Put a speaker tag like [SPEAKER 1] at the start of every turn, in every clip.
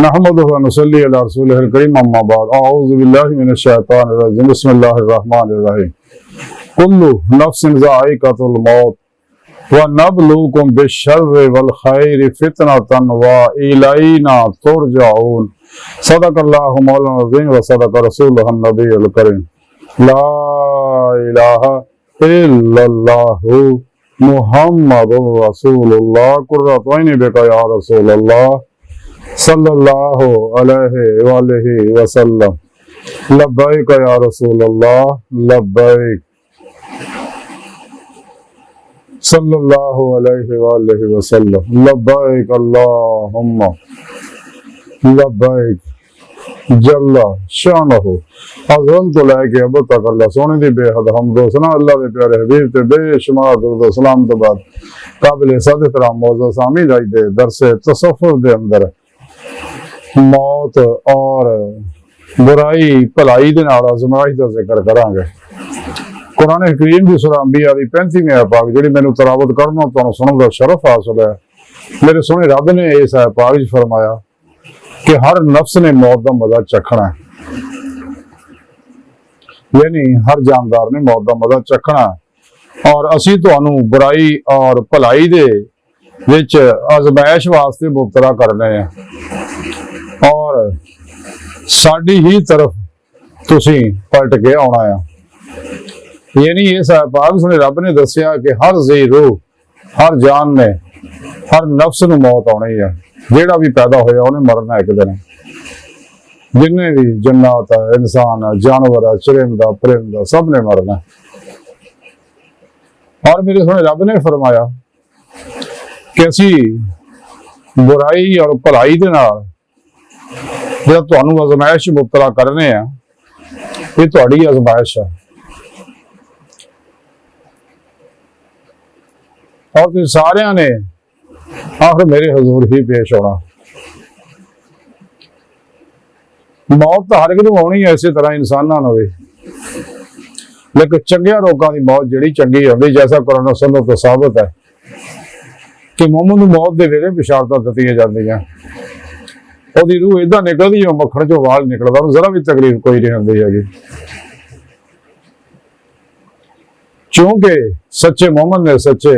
[SPEAKER 1] नहमदुहु व नुसल्ली अला रसूलिहिल करीम अम्मा बाद अऊज़ु बिल्लाहि मिनश शैतानिर रजीम बिस्मिल्लाहिर रहमानिर रहीम कुल्लु नफ्सिन ज़ाइक़तुल मौत व नबलुकुम बिश्शर्रि वल खैरि फितनतन व इलैना तुरजऊन सदक़ल्लाहु मौलाना अज़ीम व सदक़ रसूलुहुन नबियुल करीम ला इलाहा इल्लल्लाहु मुहम्मदुर रसूलुल्लाह कुर्रतु ऐनी बिका या रसूलल्लाह सल्लल्लाहु अलैहि वसल्लम लब्बैक या रसूलल्लाह लब्बैक सल्लल्लाहु अलैहि वसल्लम लब्बैक अल्लाहुम्मा लब्बैक जल्ला शानहु अज़ल तो लैके अब तक अल्लाह सोने दी बेहद हमदो सना अल्लाह दे प्यारे हबीब ते बेशुमार दुरूद सलाम तो बाद काबिल सद एहतराम मौजूद सामी जाई दे दरसे तसव्वुफ दे अंदर मौत और बुराई भलाई दे नाल आज़माइश दा जिक्र करांगे। कुरान करीम दी सूरह अंबिया दी 35वीं आयत पाक जिहड़ी मैनूं तलावत करना तुहानूं सुणन दा शरफ हासिल है। मेरे सोहणे रब ने इस आयत पाक विच फरमाया कि हर नफ्स ने मौत का मजा चखना है, यानी हर जानदार ने मौत का मजा चखना है और असी तुहानू बुराई और भलाई दे विच आजमाइश वास्ते मुबतला करने हैं और साडी ही तरफ तुसी पलट के आना है। यानी इस पाक सुने रब ने दसिया कि हर जी रूह हर जान ने हर नफ्स नू मौत आनी है, जेड़ा भी पैदा होया उन्हें मरना एक दिन। जिन्ने भी जन्नत है इंसान है जानवर है चरिंदा परिंदा सब ने मरना। और मेरे सुने रब ने फरमाया कि असी बुराई और भलाई दे नाल जो तुहानू आजमाइश मुबतला करने हैं ये तुहाडी आजमाइश है और तुसीं सारियां ने आखिर मेरे हजूर ही पेश होना। मौत तो हर एक नूं आउणी है, इसी तरह इंसानां नूं भी, लेकिन चंगिया लोगों की मौत जिहड़ी चंगी होंदी जैसा कुरान सुन्नत तो साबित है कि मोमिन नूं मौत दे वेले बिशारतां दित्तियां जांदियां। ओहदी रूह इदां निकलदी जो मक्खण चों वाल निकलदा, उहनूं जरा भी तकलीफ कोई नहीं हुंदी हैगी। क्योंकि सच्चे मोमिन ने सच्चे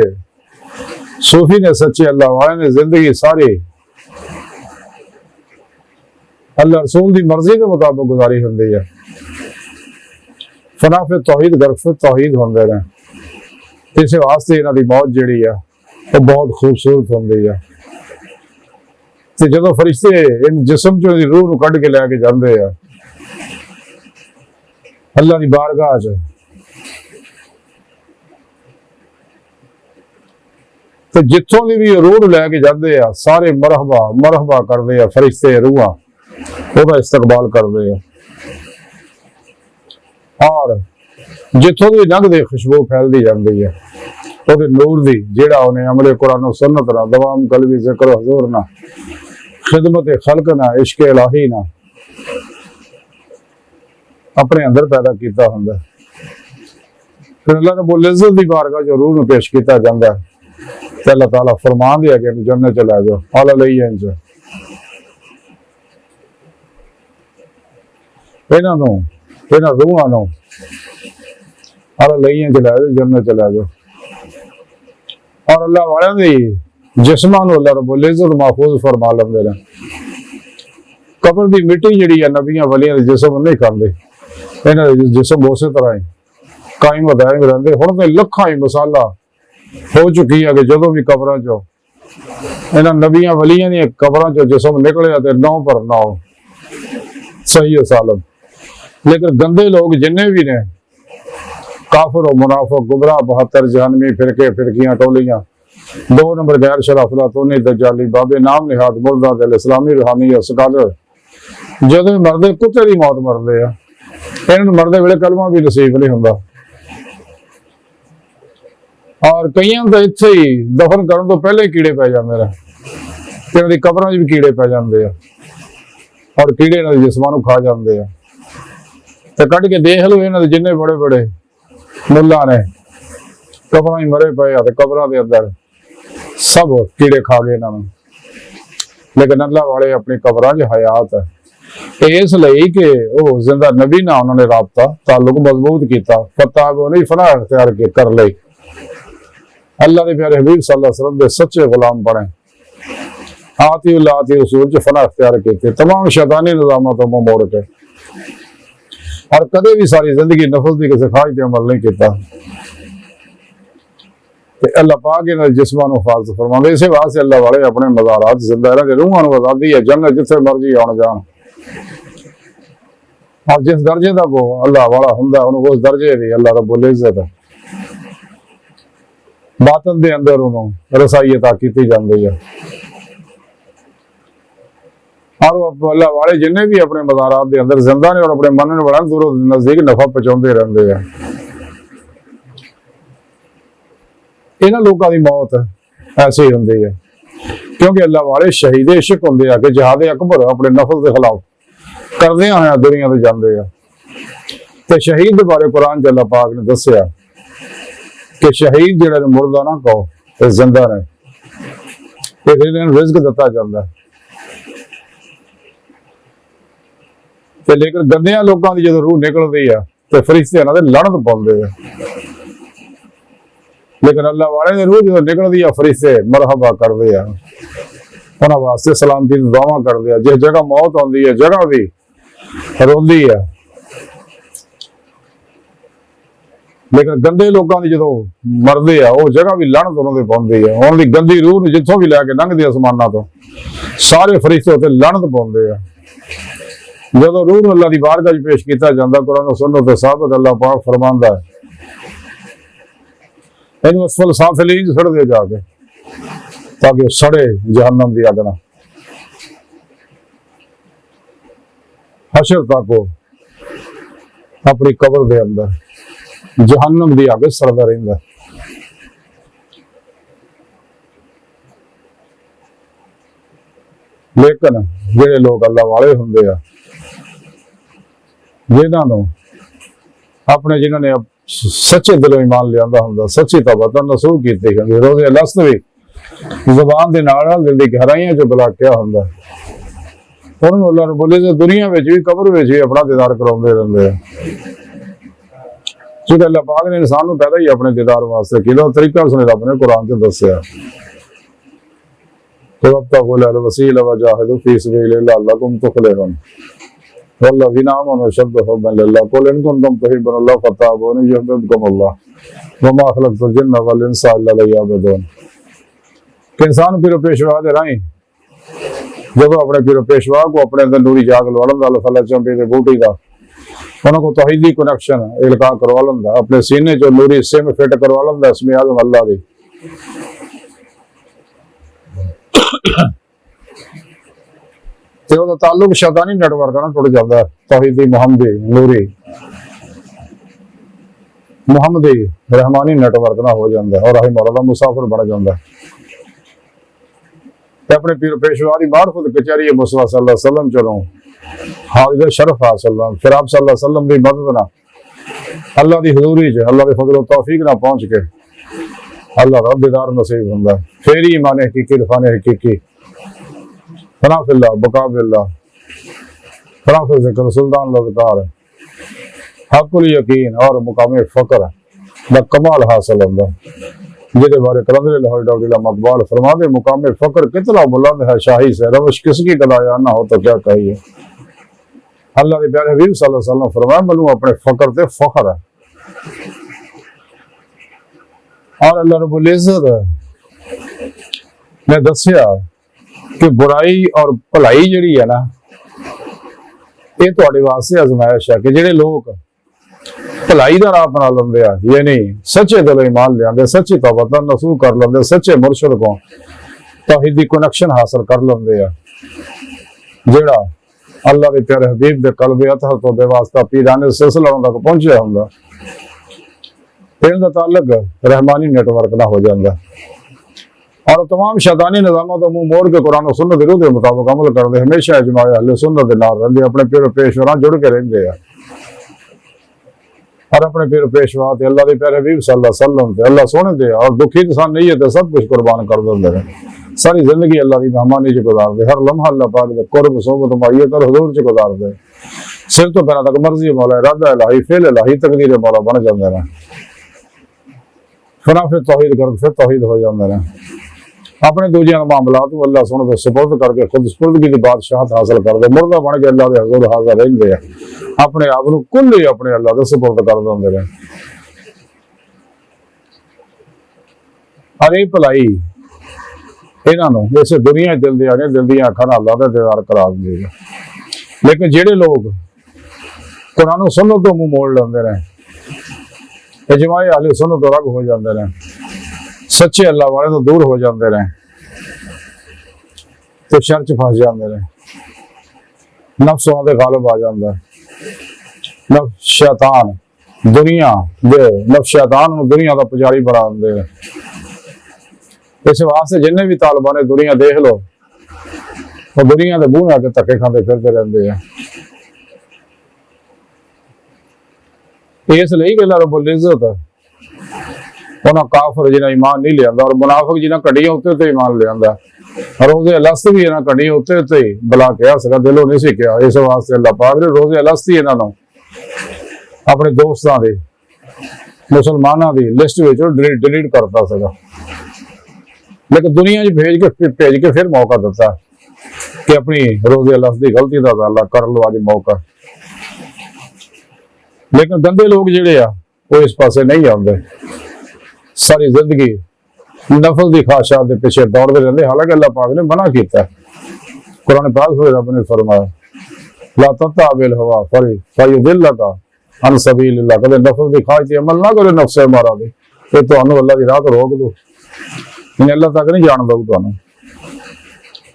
[SPEAKER 1] सूफी ने सच्चे अल्लाह वाले ने जिंदगी सारी अल्लाह रसूल की मर्जी के मुताबिक गुजारी होंदी है। फनाफे तौहीद गरफे तौहीद होंदे ने, इस वास्ते इन्हां दी मौत जिहड़ी है वो बहुत खूबसूरत होंदी है। ते जदों फरिश्ते इन जिस्म चों दी रूह नूं कढ के लैके जांदे आ अल्लाह दी बारगाह च, तो जिथों की भी रूह लैके जाते हैं सारे मरहबा मरहबा करते हैं, फरिश्ते रूहां ओहदा इस्तकबाल करते हैं और जिथों भी लंघदे खुशबू फैलती जाती है ओहदे नूर दी जेड़ा उन्हें अमले कुरान सुन्नत ना दवाम कलबी जिक्र हुजूर ना खिदमत खल्क ना इश्क इलाही ना अपने अंदर पैदा किया हुंदा। फिर अल्लाह रब्बुल इज्जत दी बारगाह जो रूह नूं पेश किया जाता है तो अल्लाह ताला फरमान दिया कि जन्नत चला जाओ आला लई इंज इन्हां रूहां नूं आला लई इंज लै जाओ जन्नत चला जाओ। और अल्लाह वालियां दी जिस्मां नूं अल्लाह रब्बुल इज्जत महफूज फरमा लैंदे ने। कब्र दी मिट्टी जिहड़ी है नबियां वलियां दे जिस्म नहीं खांदे, इन्हां दे जिस्म उसे तरह ही कायम दायम रहिंदे। हुण ते लखां ही मसाला हो चुकी है कि जो भी कबरों चो इन्हां नबियां वलियां दी कबरों चो जिस्म निकलिया तो नौ पर नौ सही है सालम। लेकिन गंदे लोग जिन्ने भी ने काफिर और मुनाफिक गुमराह 72 जहन्नमी फिरके फिरकियां टोलियां 2 नंबर गैर शराफला तोनी दजाली बाबे नाम निहाद मुर्दा दिल इस्लामी रूहानी स्कॉलर जदों मरदे कुत्ते की मौत मरदे आ, इन्हां मरदे वेले कलमा भी नसीब नहीं हुंदा। और कई तो इत्थे ही दफन करने तो पहले कीड़े पै जाते हैं, इन्होंने कबरों भी कीड़े पै जाते हैं और कीड़े इन्होंने जिस्मां खा जाते हैं। तो कढ़ के देख लो इन्होंने जिन्ने बड़े बड़े मुल्ला ने कबरों ही मरे पे कबरों के अंदर सब कीड़े खा गए इन्होंने। लेकिन अल्लाह वाले अपनी कबरां च हयात है इसलिए कि वो जिंदा नबी ना उन्होंने राबता ताल्लुक मजबूत किया फतह वो नहीं फना अख्तियार के कर ले अल्लाह के प्यारे हबीब सल्लल्लाहु अलैहि वसल्लम के सच्चे गुलाम बने आती उल्लाती उसूल च फना अख्तियार किए तमाम शैतानी निजामों तो मुंह मोड़ के और कदे भी सारी जिंदगी नफस की किसी ख्वाहिश पर अमल नहीं किया अल्लाह पाक इन्हां जिस्मां नूं हिफाजत फरमावे इसे वास्ते अल्लाह वाले अपने मज़ारात जिंदा इन्हां दी रूहां नूं आज़ादी है जन्नत जिथे मर्जी आउण जाण और जिस दर्जे दा को अल्लाह वाला हुंदा उहनूं उस दर्जे दी अल्लाह रब्बुल इज्जत बातन दे अंदर उहनूं रसाई अता कीती जांदी है और अल्लाह वाले जिन्ने भी अपने मज़ारात दे अंदर जिंदा ने और अपने मनण वाले दूरों नज़दीक नफा पहुंचाउंदे रहिंदे आ इन्हां लोगों की मौत ऐसे ही होंगी है क्योंकि अल्लाह वाले शहीद इश्क होंगे आ कि जहाद अकबर अपने नफस के खिलाफ करदे होया दुनिया ते जांदे आ ते शहीद के बारे कुरान च अल्लाह पाक ने दस्सिया कि शहीद जिहड़े मुर्दा ना कहो ते जिंदा ने इन्हां नूं रिज़्क दिता जांदा ते लेकिन गंदियां लोगों की जदों रूह निकलदी है ते फरिश्ते इन्हां दे लड़न पाउंदे आ लेकिन अल्लाह वाले ने रूह जो निकलती है फरिश्ते मरहबा करते हैं उन्होंने वास्ते सलामती दुआवां करते हैं जिस जगह मौत आती है जगह भी रोंदी है लेकिन गंदे लोगों की जो मरते हैं वो जगह भी लानत उन्होंने पाउंदी है उन्होंने गंदी रूह जितों भी लैके लंघदी आसमाना तो सारे फरिश्ते उत्ते लानत पाउंदे हैं जो रूह अल्लाह की बारगाह च पेश किया जाता कुरान सुन्नत ते साबित अल्लाह पाक फरमांदा है इन असफल साफिलीन सड़ दे जाके ताकि सड़े जहन्नम की अग ना हशर तक अपनी कबर के अंदर जहन्नम की अग सड़ता रहिंदा लेकिन जिहड़े लोग अल्लाह वाले हुंदे आ जिन्हां नूं अपने जिन्होंने सच्चे दिलों ईमान लिया होंदा सच्ची तौबा नसूह कीती होंदी रोज़े लस्त भी ज़बान दे नाल दिल दी गहराइयां च बुलाकिया होंदा उन्होंने अल्लाह रब्बुल इज्जत दुनिया में भी कबर में भी अपना दीदार कराउंदे रहिंदे क्योंकि अल्लाह पाक ने इंसान को पैदा ही अपने दीदार वास्ते किया तरीका उसने रब ने कुरान च दस्सिया वब्तगू लल वसीला वजाहिदू फी सबीलिल्लाह लअल्लकुम तुफलिहून वल्लज़ीना आमनू अशद्दु हुब्बन लिल्लाह कुल इन कुंतुम तुहिब्बूनल्लाह फत्तबिऊनी युहब्बिबकुमुल्लाह वमा खलक़तुल जिन्ना वल इंसा इल्ला लियअबुदून कि इंसान पीरो पेशवा दे राही जब अपने पीरो पेशवा को अपने अंदर नूरी जाग लवालन दा फला चंबे दे बूटी का उन्होंने तौहीदी कनेक्शन इल्का करवा लंदा अपने सीने चो नूरी सिम फिट करवा लंदा इसमें आज़म अल्लाह दी ते ओदा ताल्लुक शैतानी नेटवर्क नाल टुट जांदा है तौहीदी मुहम्मदी रहमानी नेटवर्क ना हो जाता है और अही मौला दा मुसाफिर बन जाता है ते अपने पीर पेशवा दी मार्फत कचहरी मुस्तफा सल्लल्लाहु अलैहि वसल्लम चलों हाजिर शरफ हासिल फिर आप सल्लल्लाहु अलैहि वसल्लम की मदद ना अल्लाह की हजूरी च अल्लाह के फजल तौफीक ना पहुंच के अल्लाह का दीदार नसीब हुंदा फिर ही ईमान हकीकी इरफान हकीकी फना फिल्लाह बका बिल्लाह फना फिल ज़िक्र सुल्तान लज़कार हक़ुल यकीन और मुकाम फ़क्र दा कमाल हासिल हुंदा जिहदे बारे कलंदर लाहौर डॉक्टर मकबाल फरमाते मुकाम फ़क्र कितना बुलंद है शाही से रवश किसकी कदाया ना हो तो क्या कहिए अल्लाह के प्यारे हबीब सल्लल्लाहु अलैहि वसल्लम फरमाया मैनू अपने फ़क्र ते फ़ख्र है और अल्लाह रब्बुल इज्जत ने दस्सिया कि बुराई और भलाई जिहड़ी है ना ये तुहाडे वास्ते आजमाइश है कि जिहड़े लोग भलाई का राह अपना लेंदे आ यानी सच्चे दिलों ईमान लियादे सच्ची तौबा नसूह कर लेंदे सच्चे मुर्शिद को तौहीदी कनेक्शन हासिल कर लेंदे आ जिहड़ा अल्लाह के प्यारे हबीब दे कल्बे अतहर तो बेवास्ता पीराने सिलसिला तक पहुंचिया हुंदा इनका ताल्लुक रहमानी नेटवर्क ना हो जाता और तमाम शैतानी निजामों का मुंह मोड़ के कुरान और सुन्नत के मुताबिक अमल करते हमेशा इजमाए अहले सुन्नत के नाल रहिंदे अपने पीर पेशवा जुड़ के रहिंदे और अपने पीर पेशवा ते अल्लाह के प्यारे हबीब सल्लल्लाहु अलैहि वसल्लम ते अल्लाह सोने दे और दुखी इंसान नहीं है तो सब कुछ कुर्बान कर देंगे सारी जिंदगी अल्लाह की मेहमानी च गुजारते, हर लम्हा अल्लाह पाक दे कुर्ब सोबत मुआयत और हुजूर च गुजारते, सिर तो पैरों तक मर्जी मौला, इरादा इलाही, फेल इलाही, तकदीर मौला बन जाते हैं। फिर तौहीद कर, फिर तौहीद हो जाते हैं। अपने दूजिया मामलात को अल्लाह सुन के सुपुर्द करके खुद सुपुर्दगी की बादशाहत हासिल करते, मुर्दा बन के अल्लाह के हजूर हाजिर रहते हैं, अपने आप को कुल ही अपने अल्लाह के सुपुर्द कर देंगे हैं। अरे भलाई इन्हों इस दुनिया दिल दिया ने दिल दियां अखां अल्लाह का दीदार करा देगा। लेकिन जेडे लोग कुरान सुन्नत तो मुंह मोड़ लेंदे ने, इजमाए अहले सुन्नत तो रग हो जाते हैं, सच्चे अल्लाह वाले तो दूर हो जाते हैं, तो शर च फस जाते हैं, नफ्स उन्हां दे गालिब आ जाता है। नफ्स शैतान दुनिया दे नफ्स शैतान नूं दुनिया का पुजारी बना देंदे ने। इस वास्ते जिन्हें भी तालिबां ने दुनिया देख लो, वो दुनिया के बूहे आके धक्के खाते फिरते रहते हैं। इसलिए कि अल्लाह रब्बुल इज्जत उन्हें काफर जिन्हें ईमान नहीं लिया और मुनाफिक जिन्हें कड़ियां उत्ते ते ईमान लिया, रोजे अलस्त भी इन्हें कड़ियां उत्ते ते बला कहा सका, दिलों नहीं सी कहा। इस वास्ते अल्लाह पाक ने रोजे अलस्त ही इन्हों अपने दोस्तों की मुसलमानों की लिस्ट में डिलीट करता सका, लेकिन दुनिया भेज के फिर मौका दिता कि अपनी रोजे अलस्त की गलती का अल्लाह कर लो अज मौका। लेकिन गंदे लोग जिहड़े आ वो इस पासे नहीं आते, सारी जिंदगी नफल की ख्वाहिशात के पीछे दौड़ते रहते। हालांकि अल्लाह पाक ने मना किया, कुरान पाक में रब ने फरमाया ला तत्ताबिल हवा फयुदिल्लक अन सबीलिल्लाह, कदे नफल की ख्वाहिश ते अमल ना करो, नफ्स मारा दे ये तुहानू अल्लाह की राह तो रोक दो, अल्लाह तक नहीं जान दो, तुहानू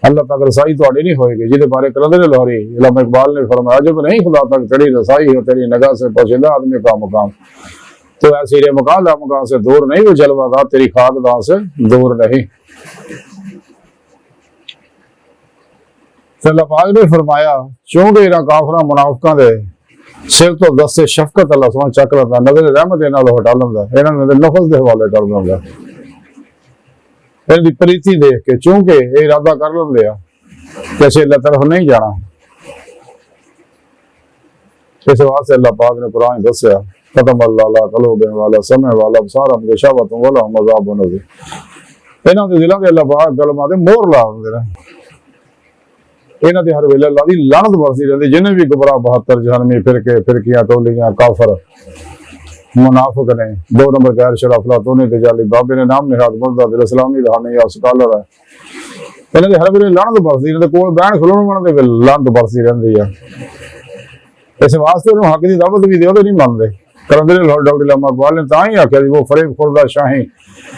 [SPEAKER 1] अल्लाह तक रसाई तुहाडी नहीं होएगी। जिहदे बारे कलंदर लाहौरी इल्लामा इकबाल ने फरमाया जब नहीं खुदा तक तेरी रसाई हो, तेरी निगाह से पोशीदा आदमी का मुकाम, तो ऐसी रे मकान ला मकान से दूर नहीं, वो जलवादार तेरी खाकदार से दूर नहीं। अल्लाह पाक ने फरमाया चूंकि इन्हां काफिरां मुनाफिकां दे सिर तो दस्ते शफकत अल्लाह सुबहान चक लैंदा, नजर रहमत इन्हां नाल हटा लैंदा, इन्हां नूं नफस दे हवाले कर दिंदा। इन्हां दी प्रीति देख के चूंकि ये इरादा कर लैंदे आ कि असीं अल्लाह तरफ नहीं जाना, इस वास्ते अल्लाह पाक ने कुरान दस्सिया खत्म अल्लाह कलूबिहिम वाला समय वाला सारा मुशावत वाला मज़ाब नज़ीर, इन्हां दे दिलां ते अल्लाह पाक कलमा ते मोहर ला दिंदे ने। इन्हां दे हर वेले अल्लाह दी लानत बरसदी रहिंदी। जिन्हें भी गुमराह 72 जहन्नमी फिरके फिरकियां टोलियां काफर मुनाफिक ने, 2 नंबर गैर शराफला तोने ते जाली बाबे ने नाम निहाद मुर्दा दिल इस्लामी रहाने या स्कॉलर है, इन्हां दे हर वेले लानत बरसदी रहिंदी, कोल बैण खलोण वाले दे लानत बरसदी रहिंदी है। इस वास्ते उन्होंने हक की दावत भी दो तो नहीं मानते। करंदरे डॉक्टर इल्लामा इकबाल ने तां ही आख्या वो फरेब खुर्दा शाही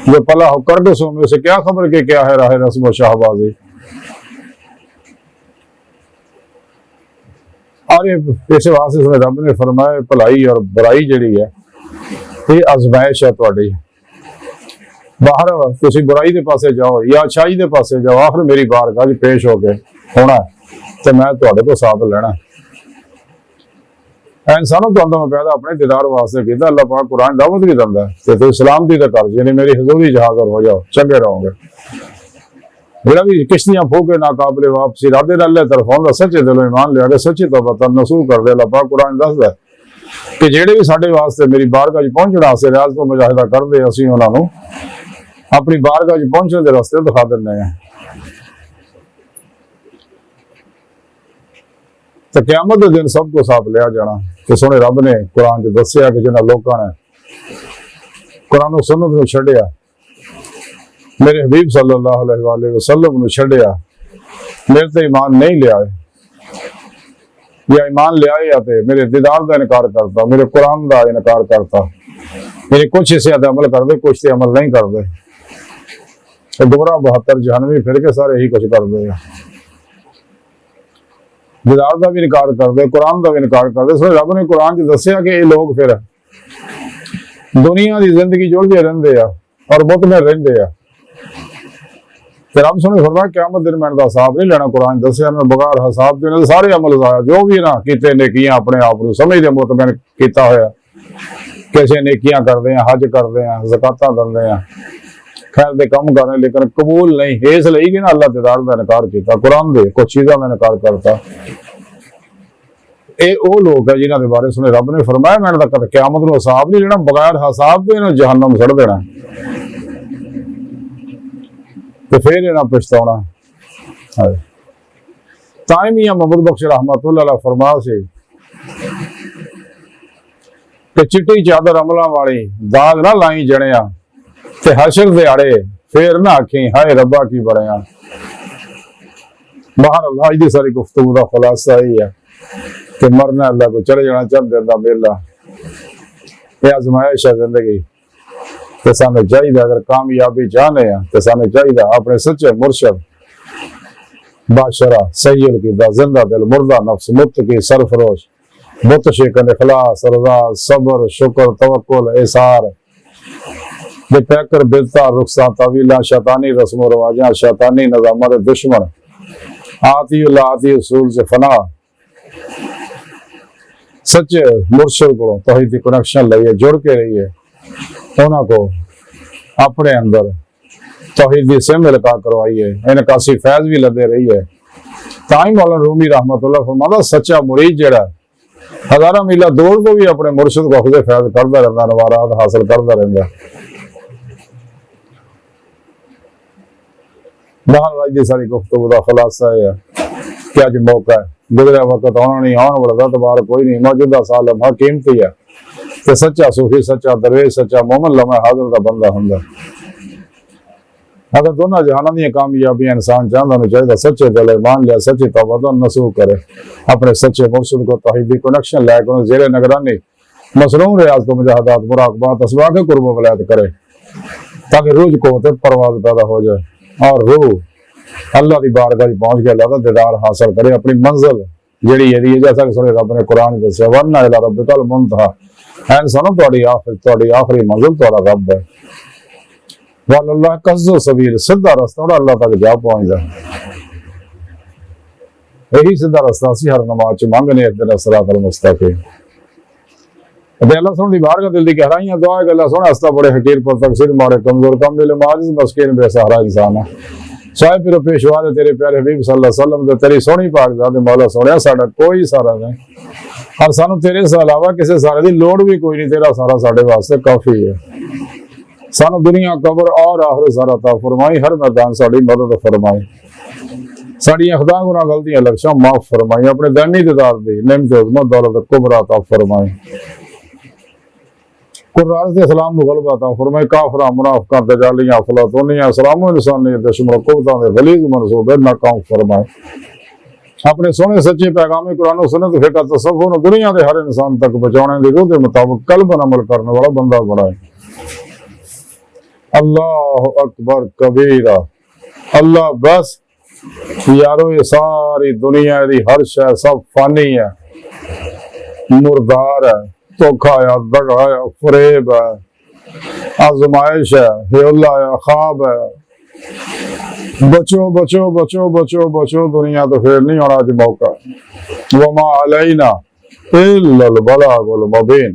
[SPEAKER 1] जो पला हो कर दो सो में उसे क्या खबर के क्या है राह रस्म शाहबाजी। अरे इस वास्ते रब ने फरमाया भलाई और बुराई जिहड़ी है ये आजमाइश है तुहाडी, बाहर तुसीं बुराई के पासे जाओ या अच्छाई के पासे जाओ, आखिर मेरी बारगाह पेश हो के होना तो मैं तुहाडे तो साथ लेना। इंसानों तो मैं पैदा अपने दीदार वास्ते किया, अल्लाह पाक कुरान दावत भी दिंदा है तो इस्लाम की कर यानी मेरी हजूरी च हाज़िर हो जाओ, चंगे रहोगे। जेड़ा भी किश्तियां फूके नाकाबले वापसी इरादे नाल तरफ आउंदा, सच्चे दिलों ईमान लिया के सच्ची तौबा तन नसूह कर दे। अल्लाह पाक कुरान दसदा कि जेड़े भी साडे वास्ते मेरी बारगाह च पहुंचण वास्ते रियाज तो मुजाहिदा करदे, असीं उन्हां नूं अपनी बारगाह च पहुंचण दे रस्ते दिखा दिंदे हैं। तो क़यामत के दिन सब को साफ लिया जाना कि सोने रब ने कुरान च दस्सिया कि जिन्हां लोगों ने कुरान सुन्नत नूं छड्डिया, मेरे हबीब सल्लल्लाहु अलैहि वसल्लम नूं छड्डिया, मेरे ते ईमान नहीं लिया या ईमान लिया या ते मेरे दीदार का इनकार करता, मेरे कुरान का इनकार करता, मेरे कुछ हिस्से ते अमल करते कुछ ते अमल नहीं करते, तो गुमराह 72 जहन्नमी फिर के सारे यही कुछ करते हैं। दीदार का भी इनकार करते, कुरान का भी इनकार करते। सो रब ने कुरान च दस्सिया कि ये लोग फिर दुनिया की जिंदगी जुड़ते रहते हैं और मुतमइन रहते हैं। फिर रब सुने फरमाया क़यामत दिन मैं हिसाब नहीं लेना। कुरान दस्सिया बगैर हिसाब के सारे अमल जाया जो भी ना किते नेकियां अपने आप को समझते मुतमइन किया होया, कैसे नेकियां करते हैं, हज करते हैं, ज़कातां करते हैं, खैर दे कम करने लेकिन कबूल नहीं इसलिए कि ना अल्लाह दीदार का इनकार किया कुरान दे कुछ चीज़ों का इनकार करता ये वो लोग है जिन्होंने बारे सुने रब ने फरमाया मैंने तो क्यामत को हिसाब नहीं लेना बगैर हिसाब तो इन्हें जहन्नम सड़ देना तो फिर इन्हें पछताना ताई मियां मोहम्मद बख्श रहमतुल्लाह अलैह फरमा से कि चिट्टी चादर अमलों वाली दाग ना लाई जणिया ते हशर दिहाड़े फिर ना आखी हाय रब्बा की बड़िया बाहर अल्लाह की सारी गुफ्तगू का खुलासा ही है कि मरना अल्लाह को चले जाना चल देता मेला यह आजमाइश है जिंदगी तो सानू चाहिए अगर कामयाबी चाहने हैं तो सानू चाहिए अपने सच्चे मुर्शद बादशाह सैयद की जिंदा दिल मुर्दा नफ्स मुत की सरफरोश मुत शिकन इखलास रज़ा सब्र शुक्र तवक्कुल इसार बेपैकर बिदता रुखसा तवीला शैतानी रस्म रवाजा शैतानी निज़ामत दुश्मन आती उसूल से फना सच्चे मुर्शिद को तौहीद की कनेक्शन लाइए जुड़ के रहिए उन्होंने को अपने अंदर तौहीद की सिम लगा करवाइए इन्हें कासी फैज भी लदे रही है ताई मौलाना रूमी रहमतुल्लाह फरमाता सच्चा मुरीद जेड़ा हजारा मीला दूर को भी अपने मुर्शिद को खुदे फैज करता रहता नवारात हासिल करता रहता महाराज की सारी गुफ्तगू का खुलासा है कि अज मौका है गुजरा वक्त आना नहीं आने वाला दोबारा कोई नहीं मौजूदा साल लम्हा कीमती है तो सच्चा सूफी सच्चा दरवेश सच्चा मोमन लम्हा हाजिर का बंदा होंगे अगर दोनों जहाना दी कामयाबियां इंसान चाहता नहीं चाहिए सच्चे दिल मान लिया सच्ची तौबा नसूख करे अपने सच्चे मुर्शिद को तौहीदी कनेक्शन लायक जेरे निगरानी मसरूम रियाज को मुजाहदात मुराकबात असबाक कुर्ब वलायत करे ताकि रोज को परवाज पैदा हो जाए और रूह अल्लाह की बारगाह पहुंच के अल्लाह का दीदार हासिल करे अपनी मंजिल जेड़ी यदि जैसा कि सुने रब ने कुरान दस्या वरना इला रब्बिकल मुंतहा है इंसानों तुम्हारी आखिरी मंजिल तुम्हारा रब है वल्लाह कज़्ज़ु सबील सीधा रास्ता और अल्लाह तक जा पहुंचदा यही सीधा रास्ता सी हर नमाज च मंगने इहदिना सिरातल मुस्तकीम अल्लाह सुन दी बाहर का दिल दी गहराइयां दुआ गल्ला सुन हस्ता बड़े हकीर पर तकसीर मारे कमजोर कम दिल माजिज मस्कीन बेसहारा इंसान है चाहे फिर पेशवा दे तेरे प्यारे हबीब सल्लल्लाहु अलैहि वसल्लम दे तेरी सोहनी पाक ज़ात मौला सोहणिया साडा कोई सहारा नहीं और सानू तेरे से अलावा किसी सहारे दी लोड़ भी कोई नहीं तेरा सहारा साडे वास्ते काफी है सानू दुनिया कब्र और आखिरत सारा अता फरमाई हर मैदान साडी मदद फरमाई साड़ी खुदा गुनाह गलतियां लक्ष्यां माफ फरमाई अपने दानी दीदार दी नेमत उज़्मत दौलत कुबरा अता फरमाई कुरान से सलाम नु गलबा अता फरमाई काफरा मुनाफिकां दजालियां अफलातूनियां सलाम इंसानी दुश्मन कुवतां दे गलीज मनसूबे नाकाम फरमाई अपने सोने सच्चे पैगाम कुरान सुन्नत फिक़ह तसव्वुफ दुनिया के हर इंसान तक पहुंचाने की रूह के मुताबिक कल्ब अमल करने वाला बंदा बनाए अल्लाह अकबर कबीरा अल्लाह बस यारो ये सारी दुनिया दी हर शय सब फानी है मुर्दार है धोखा है दगा है फरेब है आजमाइश है हिला है ख्वाब है बचो बचो बचो बचो बचो दुनिया तो फिर नहीं होना आज मौका वमा अलैना इल्लल बलागुल मुबीन